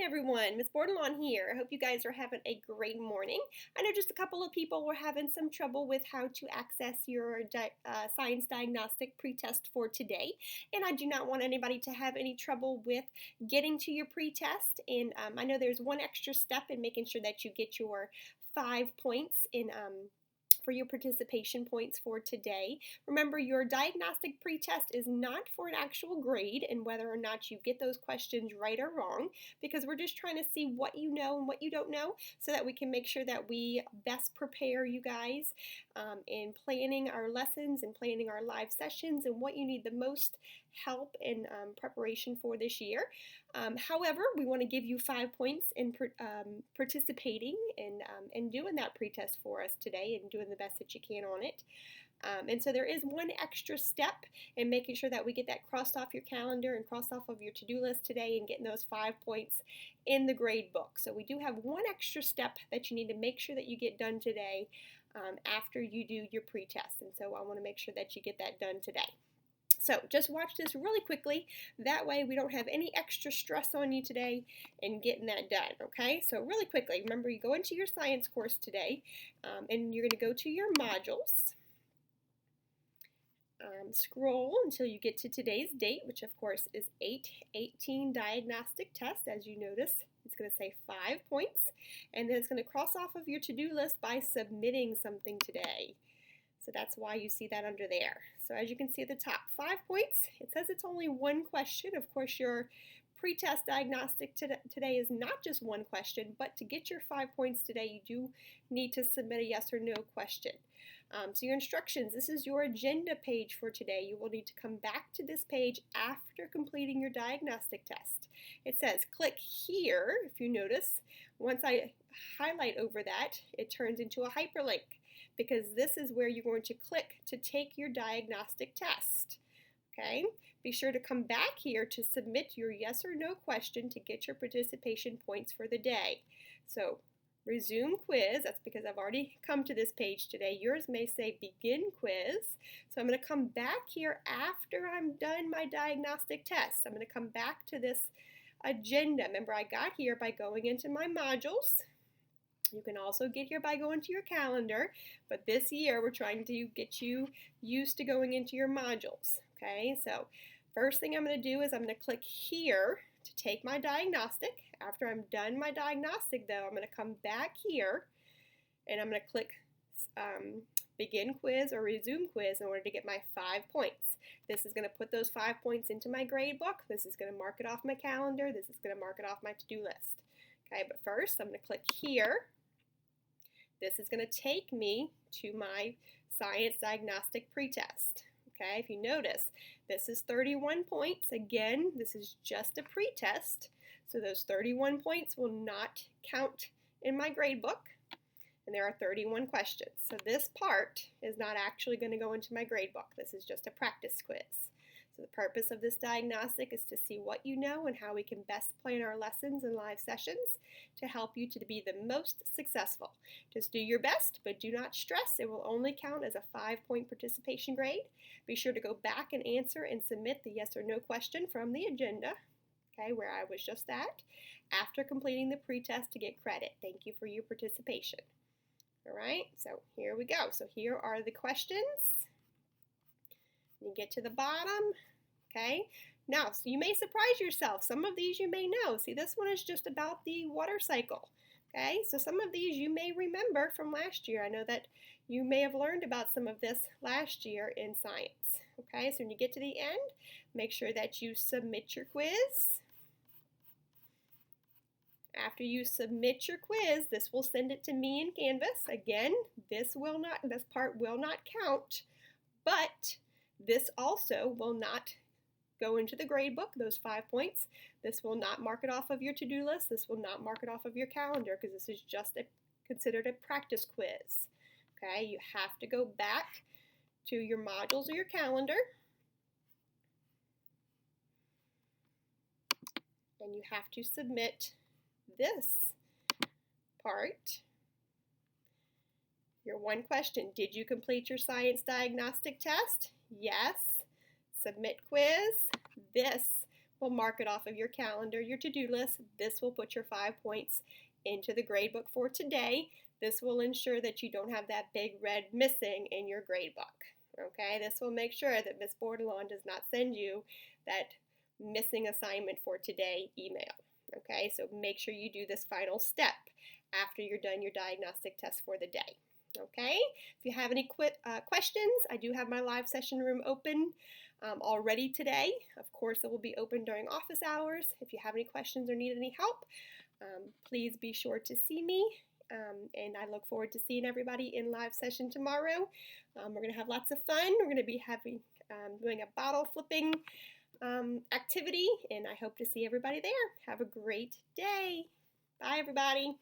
Everyone, Miss Bordelon here. I hope you guys are having a great morning. I know just a couple of people were having some trouble with how to access your science diagnostic pretest for today, and I do not want anybody to have any trouble with getting to your pretest. And I know there's one extra step in making sure that you get your 5 points in for your participation points for today. Remember, your diagnostic pretest is not for an actual grade and whether or not you get those questions right or wrong, because we're just trying to see what you know and what you don't know so that we can make sure that we best prepare you guys in planning our lessons and planning our live sessions and what you need the most help and preparation for this year. However, we want to give you 5 points in participating and doing that pretest for us today and doing the best that you can on it. And so there is one extra step in making sure that we get that crossed off your calendar and crossed off of your to-do list today and getting those 5 points in the grade book. So we do have one extra step that you need to make sure that you get done today after you do your pretest. And so I want to make sure that you get that done today. So just watch this really quickly. That way we don't have any extra stress on you today in getting that done, okay? So really quickly, remember you go into your science course today and you're going to go to your modules. Scroll until you get to today's date, which of course is 8/18 diagnostic test. As you notice, it's going to say 5 points, and then it's going to cross off of your to-do list by submitting something today. So that's why you see that under there. So as you can see at the top, 5 points. It says it's only one question. Of course, your pretest diagnostic today is not just one question, but to get your 5 points today, you do need to submit a yes or no question. So your instructions, this is your agenda page for today. You will need to come back to this page after completing your diagnostic test. It says click here, if you notice. Once I highlight over that, it turns into a hyperlink, because this is where you're going to click to take your diagnostic test. Okay? Be sure to come back here to submit your yes or no question to get your participation points for the day. So resume quiz, that's because I've already come to this page today. Yours may say begin quiz. So I'm going to come back here after I'm done my diagnostic test. I'm going to come back to this agenda. Remember, I got here by going into my modules. You can also get here by going to your calendar, but this year we're trying to get you used to going into your modules. Okay, so first thing I'm going to do is I'm going to click here to take my diagnostic. After I'm done my diagnostic, though, I'm going to come back here and I'm going to click begin quiz or resume quiz in order to get my 5 points. This is going to put those 5 points into my grade book. This is going to mark it off my calendar. This is going to mark it off my to-do list. Okay, but first I'm going to click here. This is going to take me to my science diagnostic pretest. Okay, if you notice, this is 31 points. Again, this is just a pretest, so those 31 points will not count in my grade book, and there are 31 questions. So this part is not actually going to go into my grade book. This is just a practice quiz. So the purpose of this diagnostic is to see what you know and how we can best plan our lessons and live sessions to help you to be the most successful. Just do your best, but do not stress. It will only count as a 5-point participation grade. Be sure to go back and answer and submit the yes or no question from the agenda, okay, where I was just at, after completing the pretest to get credit. Thank you for your participation. All right, so here we go. So here are the questions. You get to the bottom, okay? Now, so you may surprise yourself. Some of these you may know. See, this one is just about the water cycle, okay? So some of these you may remember from last year. I know that you may have learned about some of this last year in science, okay? So when you get to the end, make sure that you submit your quiz. After you submit your quiz, this will send it to me in Canvas. Again, this part will not count, but this also will not go into the grade book, those 5 points. This will not mark it off of your to-do list. This will not mark it off of your calendar because this is just considered a practice quiz. Okay, you have to go back to your modules or your calendar, and you have to submit this part. Your one question, did you complete your science diagnostic test? Yes. Submit quiz. This will mark it off of your calendar, your to-do list. This will put your 5 points into the gradebook for today. This will ensure that you don't have that big red missing in your gradebook. Okay, this will make sure that Miss Bordelon does not send you that missing assignment for today email. Okay, so make sure you do this final step after you're done your diagnostic test for the day. Okay, if you have any questions, I do have my live session room open already today. Of course, it will be open during office hours. If you have any questions or need any help, please be sure to see me. And I look forward to seeing everybody in live session tomorrow. We're going to have lots of fun. We're going to be doing a bottle flipping activity, and I hope to see everybody there. Have a great day. Bye, everybody.